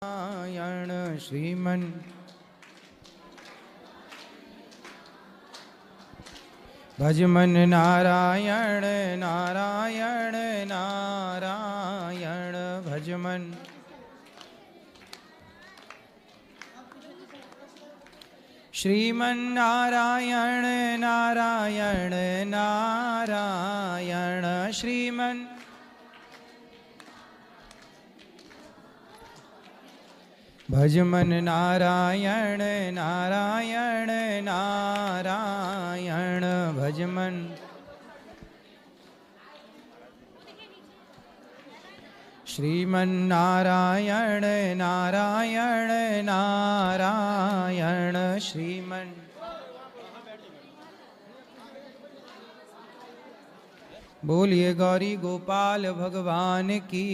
नारायण श्रीमन भजमन नारायण नारायण नारायण भजमन श्रीमन नारायण नारायण नारायण श्रीमन भजमन नारायण नारायण नारायण भजमन श्रीमन नारायण नारायण नारायण श्रीमन बोलिए गौरी गोपाल भगवान की।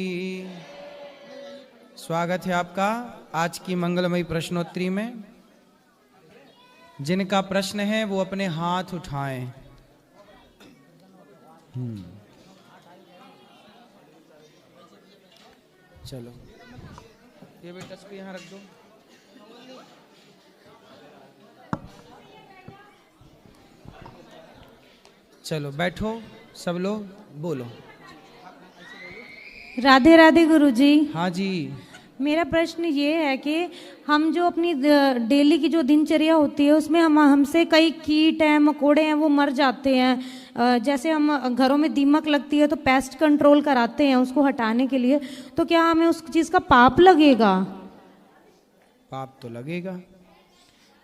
स्वागत है आपका आज की मंगलमयी प्रश्नोत्तरी में। जिनका प्रश्न है वो अपने हाथ उठाएं। चलो ये भी तस्वीर यहाँ रख दो। चलो बैठो सब लोग, बोलो। राधे राधे गुरुजी। हाँ जी। मेरा प्रश्न ये है कि हम जो अपनी डेली की जो दिनचर्या होती है उसमें हमसे कई कीट हैं, मकोड़े हैं, वो मर जाते हैं। जैसे हम घरों में दीमक लगती है तो पेस्ट कंट्रोल कराते हैं उसको हटाने के लिए, तो क्या हमें उस चीज़ का पाप लगेगा? पाप तो लगेगा।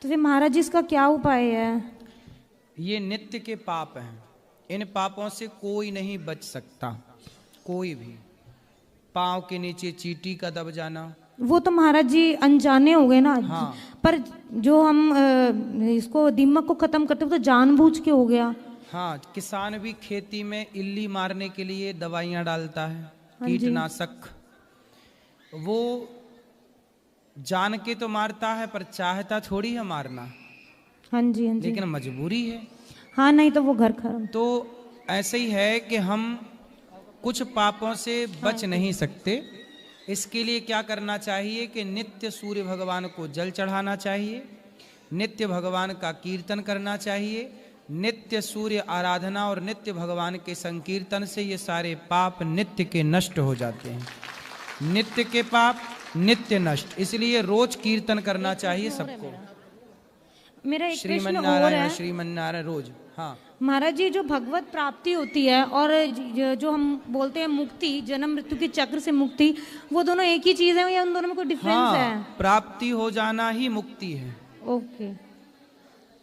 तो फिर महाराज जी इसका क्या उपाय है? ये नित्य के पाप हैं। इन पापों से कोई नहीं बच सकता, कोई भी। पाँव के नीचे चींटी का दब जाना, वो तो महाराज जी अनजाने हो गए ना। हाँ। पर जो हम इसको दीमक को खत्म करते हो तो जानबूझ के हो गया। हाँ, किसान भी खेती में इल्ली मारने के लिए दवाइयाँ डालता है, कीटनाशक। वो जान के तो मारता है पर चाहता थोड़ी है मारना। हाँ जी, हाँ जी। लेकिन मजबूरी है। हाँ, नहीं तो वो घर खत्म। तो ऐसे ही है कि हम कुछ पापों से बच नहीं सकते। इसके लिए क्या करना चाहिए कि नित्य सूर्य भगवान को जल चढ़ाना चाहिए, नित्य भगवान का कीर्तन करना चाहिए। नित्य सूर्य आराधना और नित्य भगवान के संकीर्तन से ये सारे पाप नित्य के नष्ट हो जाते हैं। नित्य के पाप नित्य नष्ट, इसलिए रोज कीर्तन करना चाहिए सबको। मेरा एक प्रश्न और श्रीमन्नारायण है। श्रीमन्नारायण रोज। हाँ महाराज जी, जो भगवत प्राप्ति होती है और जो हम बोलते हैं मुक्ति, जन्म मृत्यु के चक्र से मुक्ति, वो दोनों एक ही चीज है या उन दोनों में कोई डिफरेंस है? प्राप्ति हो जाना ही मुक्ति है। ओके,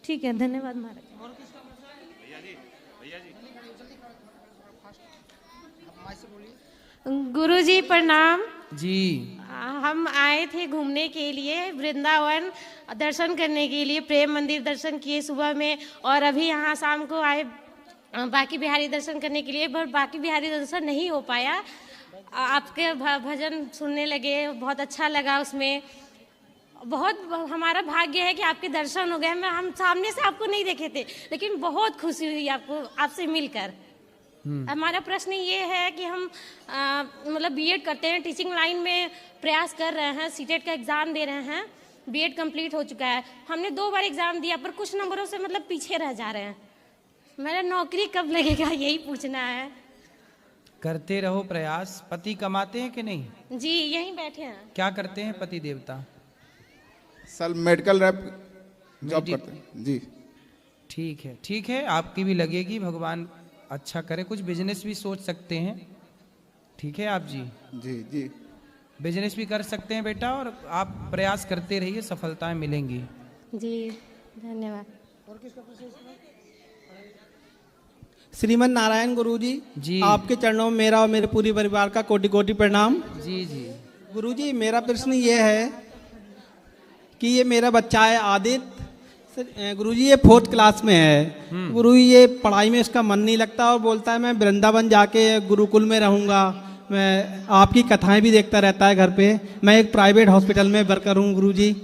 ठीक है, धन्यवाद महाराज। गुरुजी प्रणाम जी। हम आए थे घूमने के लिए वृंदावन, दर्शन करने के लिए। प्रेम मंदिर दर्शन किए सुबह में, और अभी यहाँ शाम को आए बाकी बिहारी दर्शन करने के लिए, पर बाकी बिहारी दर्शन नहीं हो पाया। आपके भजन सुनने लगे, बहुत अच्छा लगा। उसमें बहुत हमारा भाग्य है कि आपके दर्शन हो गए। हम सामने से आपको नहीं देखे थे, लेकिन बहुत खुशी हुई आपको, आपसे मिलकर। हमारा प्रश्न ये है कि हम मतलब बीएड करते हैं, टीचिंग लाइन में प्रयास कर रहे हैं, सीटेट का एग्ज़ाम दे रहे हैं। बीएड कंप्लीट हो चुका है, हमने 2 बार एग्ज़ाम दिया, पर कुछ नंबरों से मतलब पीछे रह जा रहे हैं। मेरा नौकरी कब लगेगा यही पूछना है। करते रहो प्रयास। पति कमाते हैं कि नहीं? जी, यहीं बैठे हैं। क्या करते हैं पति देवता? सर मेडिकल रैप जॉब करते हैं जी। ठीक है, ठीक है, आपकी भी लगेगी, भगवान अच्छा करे। कुछ बिजनेस भी सोच सकते हैं, ठीक है आप जी? जी जी, बिजनेस भी कर सकते हैं बेटा, और आप प्रयास करते रहिए, सफलताएं मिलेंगी। जी, धन्यवाद। श्रीमन नारायण गुरुजी जी। आपके चरणों में मेरा और मेरे पूरी परिवार का कोटि कोटि प्रणाम। जी जी। गुरुजी, मेरा प्रश्न ये है कि ये मेरा बच्चा है आदित्य। गुरुजी ये 4th क्लास में है। गुरुजी ये पढ़ाई में इसका मन नहीं लगता और बोलता है मैं वृंदावन जाके गुरुकुल में रहूँगा, मैं आपकी कथाएं भी देखता रहता है घर पे। मैं एक प्राइवेट हॉस्पिटल में वर्कर हूँ गुरुजी,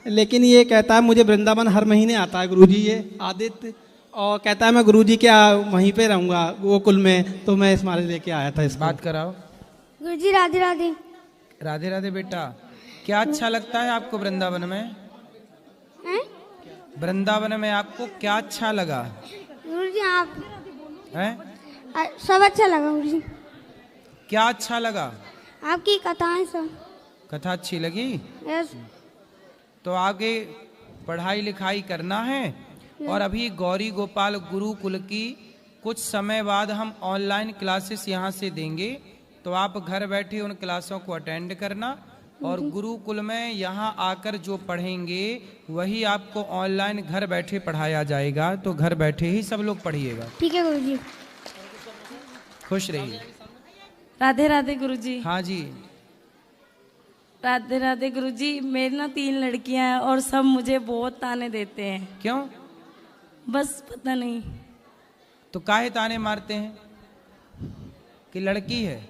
लेकिन ये कहता है मुझे वृंदावन हर महीने आता है गुरुजी ये आदित्य, और कहता है मैं गुरुजी के वहीं पे रहूँगा गोकुल में। तो मैं इस मारे लेके आया था इसको। बात कराओ। गुरुजी राधे राधे। राधे राधे बेटा, क्या अच्छा लगता है आपको वृंदावन में? हैं? वृंदावन में आपको क्या अच्छा लगा गुरुजी आप है? सब अच्छा लगा गुरुजी। क्या अच्छा लगा? आपकी कथाएं सब। कथा अच्छी लगी? यस। तो आगे पढ़ाई लिखाई करना है। और अभी गौरी गोपाल गुरुकुल की कुछ समय बाद हम ऑनलाइन क्लासेस यहाँ से देंगे, तो आप घर बैठे उन क्लासों को अटेंड करना। और गुरुकुल में यहाँ आकर जो पढ़ेंगे वही आपको ऑनलाइन घर बैठे पढ़ाया जाएगा, तो घर बैठे ही सब लोग पढ़िएगा। ठीक है गुरुजी। खुश रहिए। राधे राधे गुरुजी। हाँ जी। राधे राधे गुरुजी। मेरी ना 3 लड़कियां हैं और सब मुझे बहुत ताने देते हैं। क्यों? बस पता नहीं। तो काहे ताने मारते हैं? कि लड़की है,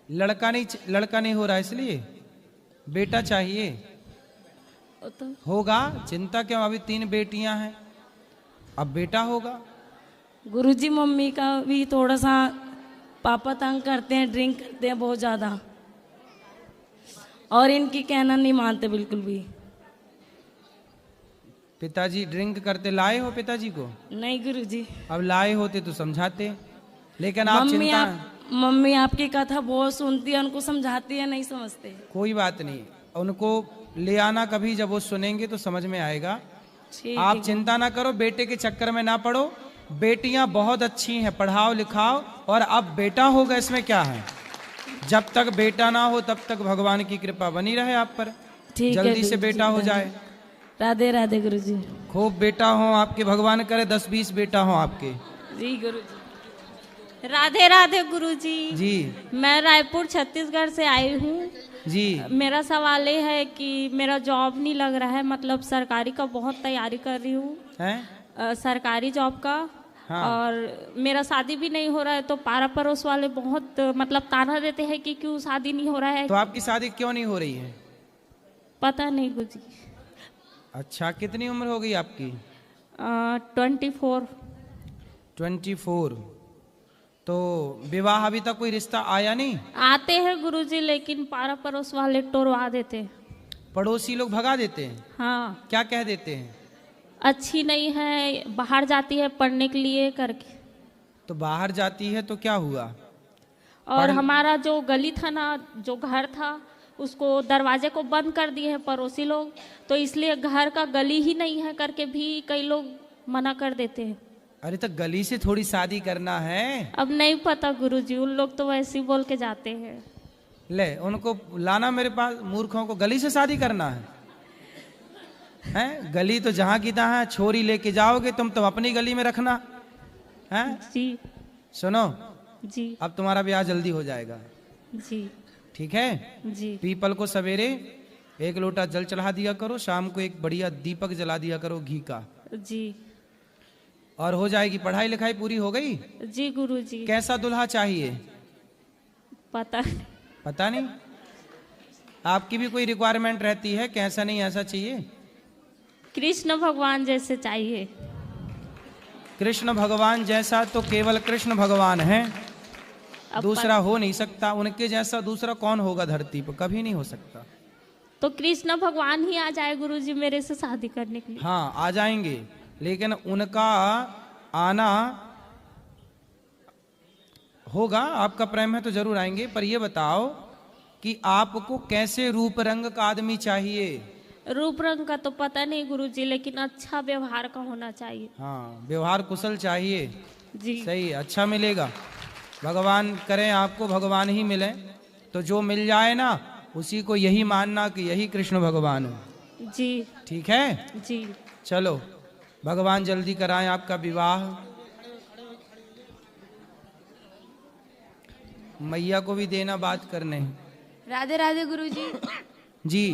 लड़का नहीं हो रहा इसलिए? बेटा चाहिए? तो होगा, चिंता क्यों, अभी 3 बेटियां हैं, अब बेटा होगा। गुरुजी मम्मी का भी थोड़ा सा पापा तंग करते हैं, ड्रिंक करते हैं बहुत ज्यादा, और इनकी कहना नहीं मानते बिल्कुल भी। पिताजी ड्रिंक करते लाए हो पिताजी को? नहीं गुरुजी। अब लाए होते तो समझाते, लेकिन आप चिंता। मम्मी आपकी कथा बहुत सुनती है, उनको समझाती है, नहीं समझते। कोई बात नहीं, उनको ले आना कभी, जब वो सुनेंगे तो समझ में आएगा। ठीक आप है। चिंता ना करो, बेटे के चक्कर में ना पड़ो। बेटियां बहुत अच्छी हैं, पढ़ाओ लिखाओ। और अब बेटा होगा, इसमें क्या है? जब तक बेटा ना हो तब तक भगवान की कृपा बनी रहे आप पर। ठीक है जल्दी से गुरुजी, बेटा हो जाए। राधे राधे गुरुजी। खूब बेटा हो आपके, भगवान करे 10-20 बेटा हो आपके। जी गुरुजी। राधे राधे गुरुजी। जी मैं रायपुर छत्तीसगढ़ से आई हूँ। जी। मेरा सवाल ये है कि मेरा जॉब नहीं लग रहा है, मतलब सरकारी का बहुत तैयारी कर रही हूँ, सरकारी जॉब का। हाँ। और मेरा शादी भी नहीं हो रहा है, तो पारा पड़ोस वाले बहुत मतलब ताना देते हैं कि क्यों शादी नहीं हो रहा है। तो आपकी शादी क्यों नहीं हो रही है? पता नहीं गुरुजी। अच्छा, कितनी उम्र हो गई आपकी? 24। 24। तो विवाह अभी तक कोई रिश्ता आया नहीं? आते हैं गुरुजी, लेकिन पारा पड़ोस वाले टोरवा देते हैं। पड़ोसी लोग भगा देते हैं? हाँ। क्या कह देते हैं? अच्छी नहीं है, बाहर जाती है पढ़ने के लिए करके। तो बाहर जाती है तो क्या हुआ? और हमारा जो गली था ना, जो घर था, उसको दरवाजे को बंद कर दिए हैं पड़ोसी लोग, तो इसलिए घर का गली ही नहीं है करके भी कई लोग मना कर देते हैं। अरे तो गली से थोड़ी शादी करना है। अब नहीं पता गुरुजी, उन लोग तो वैसे ही बोल के जाते हैं। ले उनको लाना मेरे पास, मूर्खों को गली से शादी करना है? हैं? गली तो जहाँ की तहाँ है, छोरी लेके जाओगे तुम तो अपनी गली में रखना है। जी। सुनो जी। अब तुम्हारा ब्याह जल्दी हो जाएगा। जी। ठीक है? जी। पीपल को सवेरे 1 लोटा जल चढ़ा दिया करो, शाम को एक बढ़िया दीपक जला दिया करो घी का। जी। और हो जाएगी। पढ़ाई लिखाई पूरी हो गई? जी गुरुजी। कैसा दुल्हा चाहिए? पता नहीं। आपकी भी कोई रिक्वायरमेंट रहती है, कैसा नहीं ऐसा चाहिए? कृष्ण भगवान जैसे चाहिए। कृष्ण भगवान जैसा तो केवल कृष्ण भगवान है, दूसरा हो नहीं सकता। उनके जैसा दूसरा कौन होगा धरती पर? कभी नहीं हो सकता। तो कृष्ण भगवान ही आ जाए गुरुजी मेरे से शादी करने के लिए। हाँ आ जाएंगे, लेकिन उनका आना होगा। आपका प्रेम है तो जरूर आएंगे। पर ये बताओ कि आपको कैसे रूप रंग का आदमी चाहिए? रूप रंग का तो पता नहीं गुरुजी, लेकिन अच्छा व्यवहार का होना चाहिए। हाँ, व्यवहार कुशल चाहिए। जी। सही, अच्छा मिलेगा। भगवान करें आपको भगवान ही मिले, तो जो मिल जाए ना उसी को यही मानना कि यही कृष्ण भगवान है। जी। ठीक है? जी। चलो भगवान जल्दी कराएं आपका विवाह। मैया को भी देना बात करने। राधे राधे गुरुजी। जी।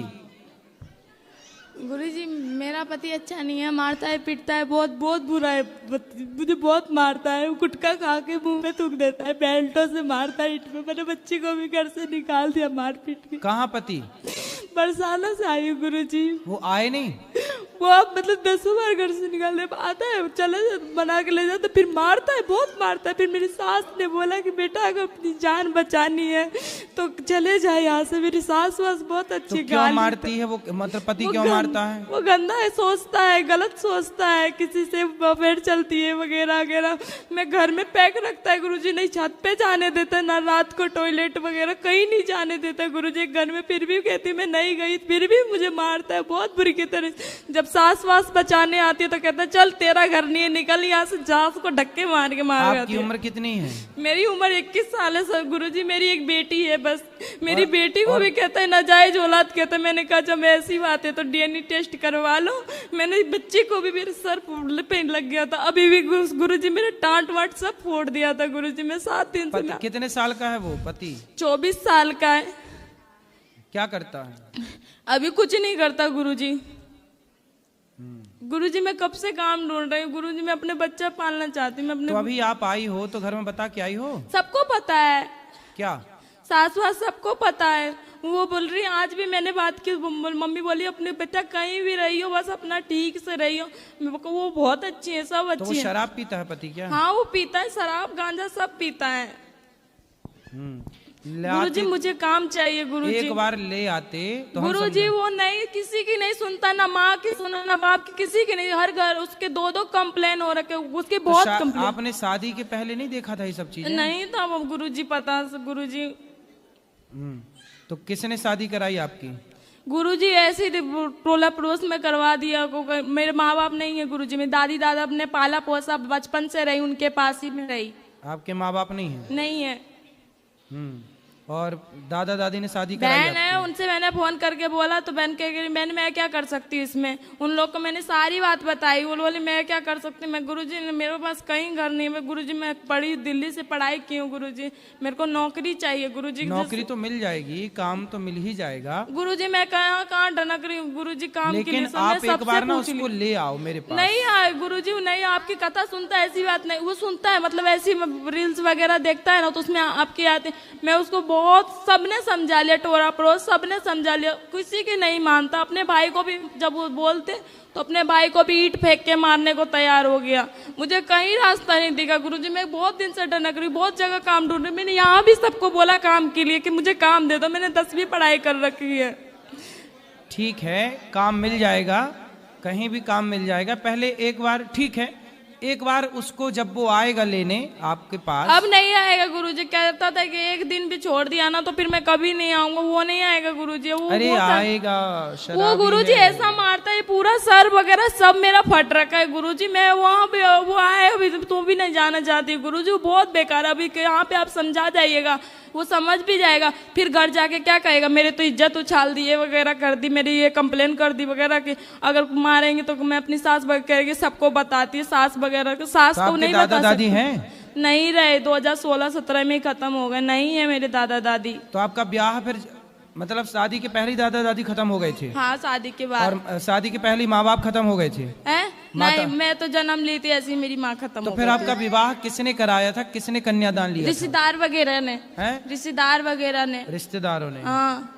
गुरुजी मेरा पति अच्छा नहीं है, मारता है पीटता है, बहुत बहुत बुरा है, मुझे बहुत मारता है। गुटखा खा के मुंह में थूक देता है, बेल्टों से मारता है, ईंट में। मैंने बच्ची को भी घर से निकाल दिया मार पीट के। कहाँ पति? बरसाना से आई हूँ गुरुजी। वो आए नहीं? वो आप मतलब 10 बार घर से निकालने आता है, चले बना के ले जाता, फिर मारता है, बहुत मारता है। फिर मेरी सास ने बोला कि बेटा अगर अपनी जान बचानी है तो चले जाए यहाँ से। मेरी सास वास बहुत अच्छी तो क्यों मारती है वो, मतलब पति क्यों मारता है? वो गंदा है, सोचता है, गलत सोचता है, किसी से अफेयर चलती है वगैरह वगैरह। मैं घर में पैक रखता है गुरुजी, नहीं छत पे जाने देता, ना रात को टॉयलेट वगैरह कहीं नहीं जाने देता गुरुजी घर में। फिर भी कहती मैं नहीं गई, फिर भी मुझे मारता है बहुत बुरी की तरह। जब सास वास बचाने आती है तो कहता है चल तेरा घर नहीं है, निकल यहाँ से, जा को धक्के मार के मार जाती है। आपकी उम्र कितनी है? मेरी उम्र 21 साल है सर गुरुजी। मेरी एक बेटी है बस। मेरी बेटी को भी कहता है नाजायज औलाद कहता है। मैंने कहा जब ऐसी बात है तो डीएनए टेस्ट करवा लो। मैंने बच्ची को भी मेरे सर पे लग गया था, अभी भी गुरुजी मेरे टांट वाट सब फोड़ दिया था गुरुजी। मैं 7 दिन से। कितने साल का है वो पति? 24 साल का है। क्या करता है? अभी कुछ नहीं करता गुरुजी। गुरुजी मैं कब से काम ढूंढ रही हूँ गुरुजी। मैं अपने बच्चा पालना चाहती हूँ। मैं अपने तो अभी आप आई हो तो घर में बता के आई हो? सबको पता है। क्या? सास वास सबको पता है। वो बोल रही आज भी मैंने बात की, मम्मी बोली अपने बेटा कहीं भी रही हो बस अपना ठीक से रही हो। वो बहुत अच्छी है, सब अच्छी है। तो वो शराब पीता है पति क्या? हाँ वो पीता है, शराब गांजा सब पीता है। गुरुजी मुझे काम चाहिए गुरुजी। एक बार ले आते तो गुरुजी वो नहीं, किसी की नहीं सुनता, ना माँ की सुना ना बाप की, किसी की नहीं। हर घर उसके 2-2 कंप्लेन हो रखे, उसके बहुत कंप्लेन। आपने शादी के पहले नहीं देखा था ये सब चीजें? नहीं था वो गुरुजी पता गुरुजी। तो किसने शादी कराई आपकी? गुरुजी ऐसे टोला पड़ोस में करवा दिया। मेरे माँ बाप नहीं है गुरुजी। मेरी दादी दादा अपने पाला पोसा, बचपन से रही, उनके पास ही में रही। आपके माँ बाप नहीं है? नहीं है। और दादा दादी ने शादी कराई? बहन है, उनसे मैंने फोन करके बोला तो बहन कह गई बहन मैं क्या कर सकती हूँ इसमें। उन लोग को मैंने सारी बात बताई। वो बोली मैं क्या कर सकती हूँ। मैं गुरुजी मेरे पास कहीं घर नहीं है। मैं गुरुजी मैं पढ़ी, दिल्ली से पढ़ाई की हूँ गुरुजी। मेरे को नौकरी चाहिए गुरुजी। नौकरी तो मिल जाएगी, काम तो मिल ही जाएगा गुरुजी। मैं कहाँ ढनक रही हूँ गुरुजी काम के लिए। लेकिन आप एक बार ना उसको ले आओ मेरे पास। नहीं आए गुरुजी, नहीं आपकी कथा सुनता है, ऐसी बात नहीं। वो सुनता है मतलब ऐसी रील्स वगैरह देखता है ना तो उसमें आपके आते। मैं उसको बहुत सबने समझा लिया, टोरा पड़ोस सबने समझा लिया, किसी की नहीं मानता। अपने भाई को भी जब वो बोलते तो अपने भाई को भी ईंट फेंक के मारने को तैयार हो गया। मुझे कहीं रास्ता नहीं दिखा गुरुजी। मैं बहुत दिन से डनक रही, बहुत जगह काम ढूंढ रही। मैंने यहाँ भी सबको बोला काम के लिए कि मुझे काम दे दो। मैंने 10वीं पढ़ाई कर रखी है। ठीक है, काम मिल जाएगा, कहीं भी काम मिल जाएगा। पहले एक बार ठीक है, एक बार उसको जब वो आएगा लेने आपके पास। अब नहीं आएगा गुरुजी। कहता था कि एक दिन भी छोड़ दिया ना तो फिर मैं कभी नहीं आऊंगा। वो नहीं आएगा गुरुजी। वो अरे आएगा। वो गुरुजी ऐसा मारता है, पूरा सर वगैरह सब मेरा फट रखा है गुरुजी। मैं वहाँ पे वो आए अभी तो भी नहीं जाना चाहती गुरुजी। वो बहुत बेकार। अभी यहाँ पे आप समझा जाइएगा, वो समझ भी जाएगा। फिर घर जाके क्या कहेगा, मेरे तो इज्जत उछाल दी, ये वगैरह कर दी, मेरी ये कंप्लेन कर दी वगैरह की। अगर मारेंगे तो मैं अपनी सास वगैरह सबको बताती है। सास वगैरह सास को नहीं बता दादी हैं? नहीं रहे, 2016-17 में खत्म हो गए। नहीं है मेरे दादा दादी। तो आपका ब्याह फिर मतलब शादी के पहले दादा दादी खत्म हो गए थे? हाँ शादी के बाद। और शादी के पहले माँ बाप खत्म हो गए थे? नहीं, मैं तो जन्म ली थी ऐसी मेरी माँ खत्म हो गई। तो फिर आपका विवाह किसने कराया था, किसने कन्यादान लिया? रिश्तेदार वगैरह ने। रिश्तेदार वगैरह ने। रिश्तेदारों ने? हाँ।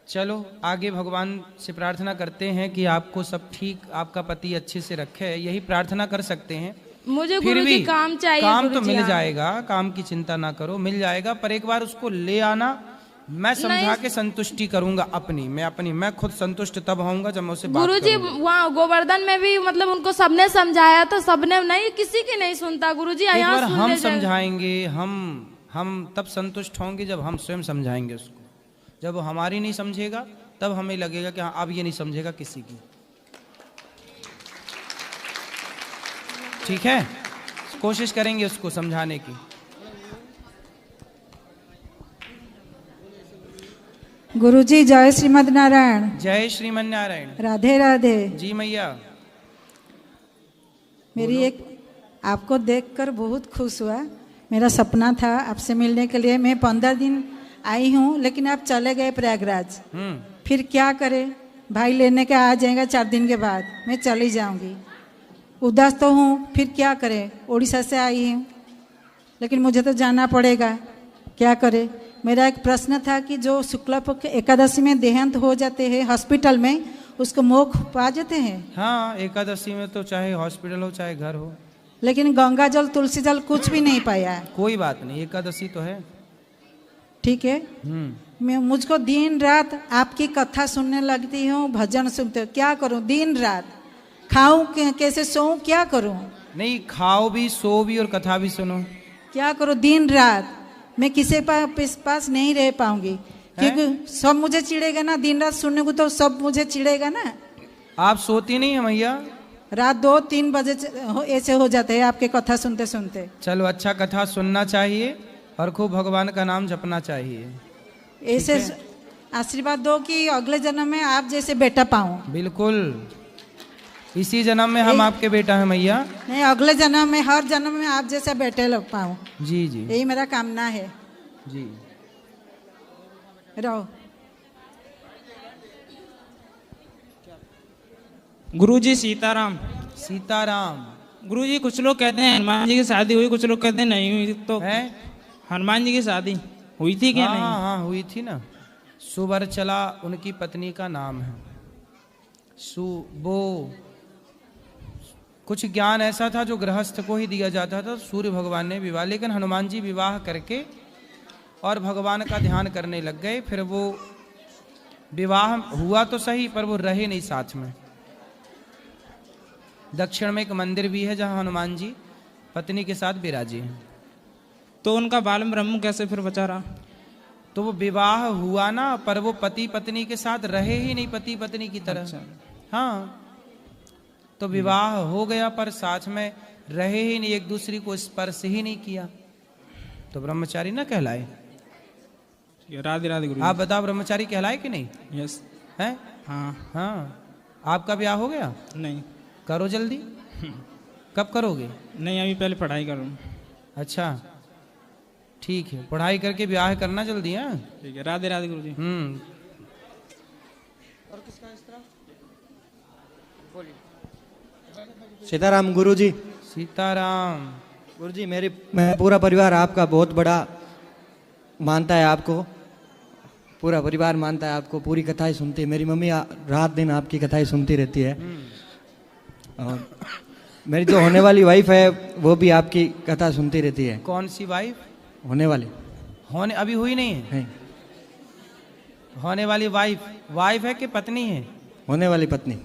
चलो आगे भगवान से प्रार्थना करते हैं कि आपको सब ठीक, आपका पति अच्छे से रखे, यही प्रार्थना कर सकते हैं। मुझे गुरुजी काम चाहिए। काम तो मिल जाएगा, काम की चिंता ना करो, मिल जाएगा। पर एक बार उसको ले आना, मैं समझा के संतुष्टि करूंगा अपनी। मैं खुद संतुष्ट तब होऊंगा जब मैं उससे बात गुरुजी वहाँ गोवर्धन में भी मतलब उनको सबने समझाया तो सबने नहीं, किसी की नहीं सुनता गुरुजी। एक बार हम समझाएंगे, हम तब संतुष्ट होंगे जब हम स्वयं समझाएंगे उसको। जब वो हमारी नहीं समझेगा तब हमें लगेगा कि हाँ अब ये नहीं समझेगा किसी की। ठीक है, कोशिश करेंगे उसको समझाने की। गुरुजी जय श्रीमद नारायण। जय श्रीमद नारायण। राधे राधे। जी मैया। मेरी एक आपको देखकर बहुत खुश हुआ। मेरा सपना था आपसे मिलने के लिए। मैं 15 दिन आई हूँ लेकिन आप चले गए प्रयागराज। फिर क्या करें, भाई लेने के आ जाएगा 4 दिन के बाद, मैं चली जाऊंगी। उदास तो हूँ, फिर क्या करें। उड़ीसा से आई हूँ लेकिन मुझे तो जाना पड़ेगा, क्या करें। मेरा एक प्रश्न था कि जो शुक्ल पक्ष एकादशी में देहांत हो जाते हैं हॉस्पिटल में, उसको मोक्ष पा जाते हैं? हाँ, एकादशी में तो चाहे हॉस्पिटल हो चाहे घर हो। लेकिन गंगा जल तुलसी जल कुछ भी नहीं पाया है। कोई बात नहीं, एकादशी तो है। ठीक है। मुझको दिन रात आपकी कथा सुनने लगती हूँ, भजन सुनते हो, क्या करूँ? दिन रात खाऊं कैसे, सोऊं, क्या करूँ? नहीं, खाओ भी, सो भी और कथा भी सुनो। क्या करूँ? दिन रात मैं किसी पास नहीं रह पाऊंगी, क्योंकि सब मुझे चिढ़ेगा ना। दिन रात सुनने को तो सब मुझे चिढ़ेगा ना। आप सोती नहीं है मैया? रात 2-3 बजे ऐसे हो जाते हैं आपके कथा सुनते सुनते। चलो, अच्छा कथा सुनना चाहिए और खूब भगवान का नाम जपना चाहिए। ऐसे आशीर्वाद दो कि अगले जन्म में आप जैसे बेटा पाऊं। बिल्कुल, इसी जन्म में हम आपके बेटा हैं मैया। नहीं, अगले जन्म में, हर जन्म में आप जैसा बेटे लग पाऊं। जी जी, यही मेरा कामना है जी। रहो। गुरुजी सीताराम। सीताराम। गुरुजी, कुछ लोग कहते हैं हनुमान जी की शादी हुई, कुछ लोग कहते हैं नहीं हुई। तो है हनुमान जी की शादी हुई थी क्या? नहीं? हाँ, हुई थी ना। सुवर्चला उनकी पत्नी का नाम है। वो कुछ ज्ञान ऐसा था जो गृहस्थ को ही दिया जाता था। सूर्य भगवान ने विवाह, लेकिन हनुमान जी विवाह करके और भगवान का ध्यान करने लग गए। फिर वो विवाह हुआ तो सही, पर वो रहे नहीं साथ में। दक्षिण में एक मंदिर भी है जहां हनुमान जी पत्नी के साथ विराजे हैं। तो उनका बाल ब्रह्म कैसे फिर बचा रहा? तो वो विवाह हुआ ना, पर वो पति पत्नी के साथ रहे ही नहीं, पति पत्नी की तरह। अच्छा। हाँ, तो विवाह हो गया पर साथ में रहे ही नहीं, एक दूसरे को स्पर्श ही नहीं किया, तो ब्रह्मचारी ना कहलाए। राधे राधे गुरु। आप बताओ, ब्रह्मचारी कहलाए कि नहीं? यस है। हाँ हाँ। आपका ब्याह हो गया? नहीं। करो जल्दी। कब करोगे? नहीं, अभी पहले पढ़ाई करूँ। अच्छा, ठीक है, पढ़ाई करके ब्याह करना जल्दी। है ठीक है। राधे राधे गुरु जी। और किसका इस तरह? सीताराम गुरु जी। सीताराम। गुरु जी, मैं पूरा परिवार आपका बहुत बड़ा मानता है, आपको पूरा परिवार मानता है आपको, पूरी कथाएं सुनती है। मेरी मम्मी रात दिन आपकी कथाएं सुनती रहती है, और मेरी जो होने वाली वाइफ है वो भी आपकी कथा सुनती रहती है। कौन सी वाइफ? होने वाली। होने अभी हुई नहीं है? होने वाली वाइफ है कि पत्नी है? होने वाली पत्नी।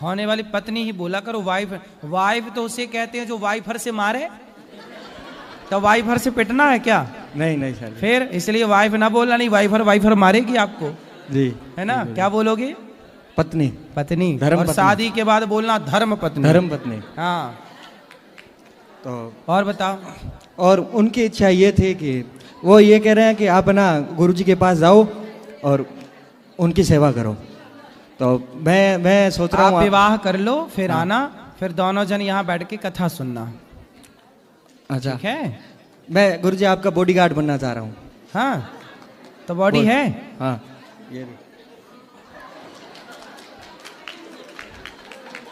होने वाली पत्नी ही बोला करो। वाइफ तो उसे कहते हैं जो वाइफर से मारे। तो वाइफर से पिटना है क्या? नहीं नहीं सर। फिर इसलिए वाइफ ना बोलना, नहीं वाइफर मारेगी आपको। जी, है ना? क्या बोलोगे? पत्नी। पत्नी। धर्म और पत्नी। शादी के बाद बोलना धर्म पत्नी। धर्म पत्नी। हाँ। तो और बताओ। और उनकी इच्छा ये थी कि वो ये कह रहे हैं कि आप ना गुरुजी के पास जाओ और उनकी सेवा करो। तो मैं सोच रहा हूँ आप विवाह कर लो, फिर आना, फिर दोनों जन यहाँ बैठ के कथा सुनना। अच्छा, ठीक है? मैं गुरुजी आपका बॉडीगार्ड बनना चाह रहा हूँ। हाँ, तो बॉडी है? हाँ, ये भी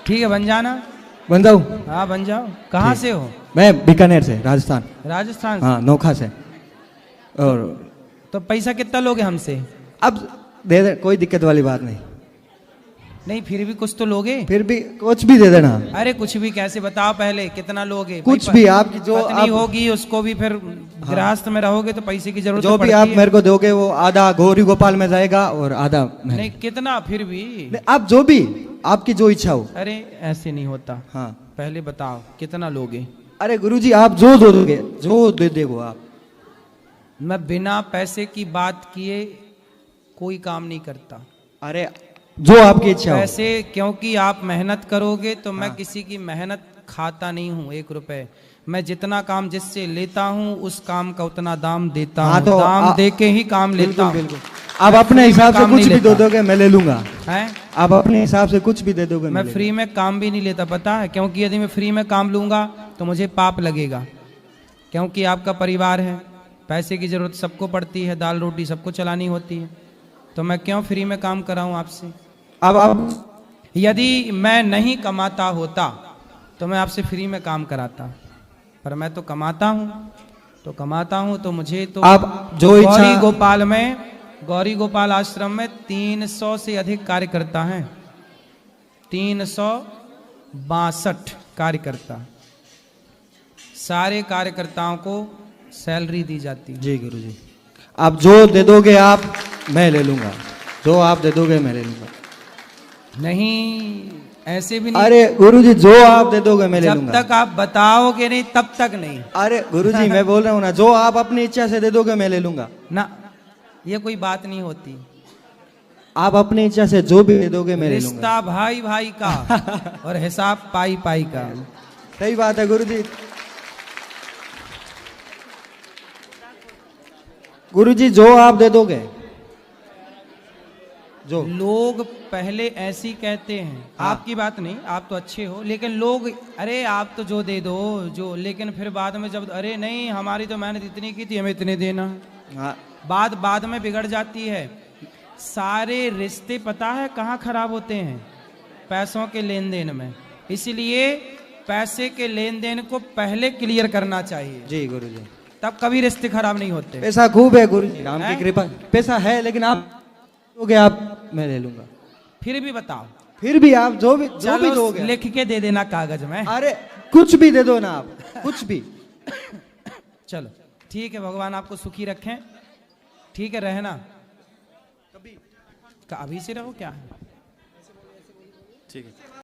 ठीक है, बन जाना। बन जाऊँ? हाँ, बन जाओ। कहाँ से हो? मैं बीकानेर से, राजस्थान। राजस्थान से? हाँ, नोखा से। और तो पैसा कितना लोगे हमसे? अब दे दे, कोई दिक्कत वाली बात नहीं। नहीं, फिर भी कुछ तो लोगे? फिर भी कुछ भी दे देना। अरे कुछ भी कैसे, बताओ पहले कितना लोगे? कुछ भी आपकी जो पत्नी होगी उसको भी, फिर गृहस्थ में रहोगे तो पैसे की जरूरत जो भी आप मेरे को दोगे वो आधा गौरी गोपाल में जाएगा और आधा नहीं, कितना फिर भी आप जो भी आपकी जो इच्छा हो। अरे ऐसे नहीं होता। हाँ, पहले बताओ कितना लोगे? अरे गुरुजी, आप जो दोगे, जो दे देगो आप। मैं बिना पैसे की बात किए कोई काम नहीं करता। अरे जो आपकी इच्छा हो। पैसे, क्योंकि आप मेहनत करोगे तो मैं किसी की मेहनत खाता नहीं हूँ 1 रुपए। मैं जितना काम जिससे लेता हूँ उस काम का उतना दाम देता हूँ। तो दाम दे के ही काम लेता हूँ। आप अपने हिसाब से कुछ भी दे दोगे मैं ले लूंगा। हैं? आप अपने हिसाब से कुछ भी दे दोगे मैं फ्री में काम भी नहीं लेता, पता है? क्योंकि यदि मैं फ्री में काम लूंगा तो मुझे पाप लगेगा, क्योंकि आपका परिवार है, पैसे की जरूरत सबको पड़ती है, दाल रोटी सबको चलानी होती है, तो मैं क्यों फ्री में काम कराऊं आपसे? अब आप यदि मैं नहीं कमाता होता तो मैं आपसे फ्री में काम कराता, पर मैं तो कमाता हूं, तो कमाता हूँ तो मुझे तो आप जो गौरी गोपाल आश्रम में 300 से अधिक कार्यकर्ता हैं, 362 कार्यकर्ता, सारे कार्यकर्ताओं को सैलरी दी जाती है। जी गुरुजी, आप जो दे दोगे आप मैं ले लूंगा, जो आप दे दोगे मैं ले लूंगा। नहीं ऐसे भी नहीं। अरे गुरुजी जो आप दे दोगे मैं ले लूंगा। जब तक आप बताओगे नहीं तब तक नहीं। अरे गुरुजी मैं बोल रहा हूँ ना, जो आप अपनी इच्छा से दे दोगे मैं ले लूंगा ना, ये कोई बात नहीं होती। आप अपनी इच्छा से जो भी दे दोगे मैं ले लूंगा। रिश्ता भाई भाई का और हिसाब पाई पाई का। सही बात है गुरुजी। गुरुजी जो आप दे दोगे, जो लोग पहले ऐसी कहते हैं। हाँ। आपकी बात नहीं, आप तो अच्छे हो, लेकिन लोग अरे आप तो जो दे दो जो, लेकिन फिर बाद में जब अरे नहीं हमारी तो मेहनत इतनी की थी हमें इतने देना। हाँ। बाद में बिगड़ जाती है। सारे रिश्ते पता है कहाँ खराब होते हैं? पैसों के लेन देन में। इसलिए पैसे के लेन देन को पहले क्लियर करना चाहिए। जी गुरुजी, तब कभी रिश्ते खराब नहीं होते। पैसा खूब है गुरुजी, राम की कृपा, पैसा है, लेकिन आप दोगे आप मैं ले लूंगा। फिर भी बताओ, फिर भी आप जो भी दोगे लिख के दे देना कागज में। अरे कुछ भी दे दो ना आप, कुछ भी। चलो ठीक है, भगवान आपको सुखी रखें। ठीक है, रहना अभी से रहो क्या? ठीक है।